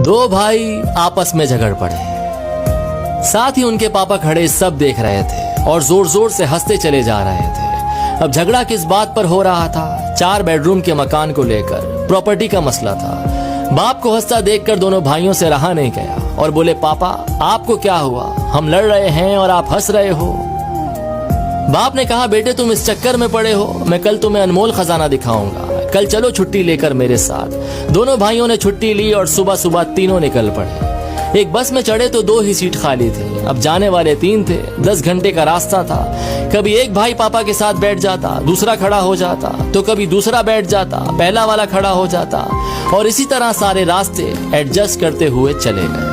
दो भाई आपस में झगड़ पड़े। साथ ही उनके पापा खड़े सब देख रहे थे और जोर जोर से हंसते चले जा रहे थे। अब झगड़ा किस बात पर हो रहा था? 4 बेडरूम के मकान को लेकर प्रॉपर्टी का मसला था। बाप को हंसता देखकर दोनों भाइयों से रहा नहीं गया और बोले, पापा आपको क्या हुआ? हम लड़ रहे हैं और आप हंस रहे हो। बाप ने कहा, बेटे तुम इस चक्कर में पड़े हो, मैं कल तुम्हें अनमोल खजाना दिखाऊंगा, कल चलो छुट्टी लेकर मेरे साथ। दोनों भाइयों ने छुट्टी ली और सुबह सुबह तीनों निकल पड़े। एक बस में चढ़े तो 2 ही सीट खाली थी। अब जाने वाले 3 थे, 10 घंटे का रास्ता था। कभी एक भाई पापा के साथ बैठ जाता, दूसरा खड़ा हो जाता, तो कभी दूसरा बैठ जाता, पहला वाला खड़ा हो जाता, और इसी तरह सारे रास्ते एडजस्ट करते हुए चले गए।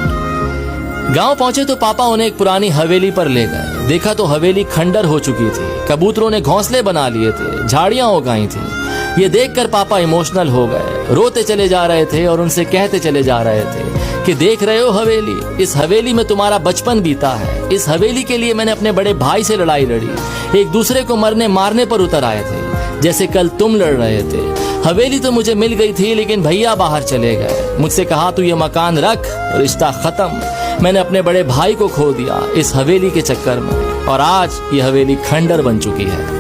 गांव पहुंचे तो पापा उन्हें एक पुरानी हवेली पर ले गए। देखा तो हवेली खंडर हो चुकी थी। कबूतरों ने घोंसले बना लिए थे, झाड़ियां उगाई थी। ये देखकर पापा इमोशनल हो गए, रोते चले जा रहे थे और उनसे कहते चले जा रहे थे कि देख रहे हो हवेली, इस हवेली में तुम्हारा बचपन बीता है। इस हवेली के लिए मैंने अपने बड़े भाई से लड़ाई लड़ी, एक दूसरे को मरने मारने पर उतर आए थे, जैसे कल तुम लड़ रहे थे। हवेली तो मुझे मिल गई थी, लेकिन भैया बाहर चले गए। मुझसे कहा तू ये मकान रख, रिश्ता खत्म। मैंने अपने बड़े भाई को खो दिया इस हवेली के चक्कर में, और आज ये हवेली खंडर बन चुकी है।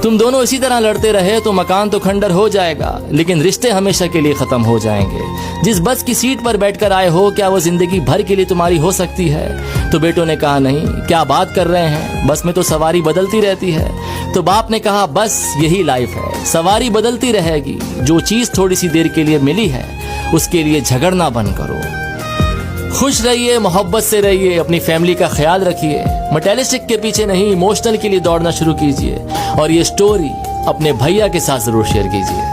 तुम दोनों इसी तरह लड़ते रहे तो मकान तो खंडर हो जाएगा, लेकिन रिश्ते हमेशा के लिए खत्म हो जाएंगे। जिस बस की सीट पर बैठकर आए हो, क्या वो जिंदगी भर के लिए तुम्हारी हो सकती है? तो बेटों ने कहा, नहीं, क्या बात कर रहे हैं, बस में तो सवारी बदलती रहती है। तो बाप ने कहा, बस यही लाइफ है, सवारी बदलती रहेगी। जो चीज थोड़ी सी देर के लिए मिली है, उसके लिए झगड़ना बंद करो। खुश रहिए, मोहब्बत से रहिए, अपनी फैमिली का ख्याल रखिए। मटेरियलिस्टिक के पीछे नहीं, इमोशनल के लिए दौड़ना शुरू कीजिए। और ये स्टोरी अपने भैया के साथ जरूर शेयर कीजिए।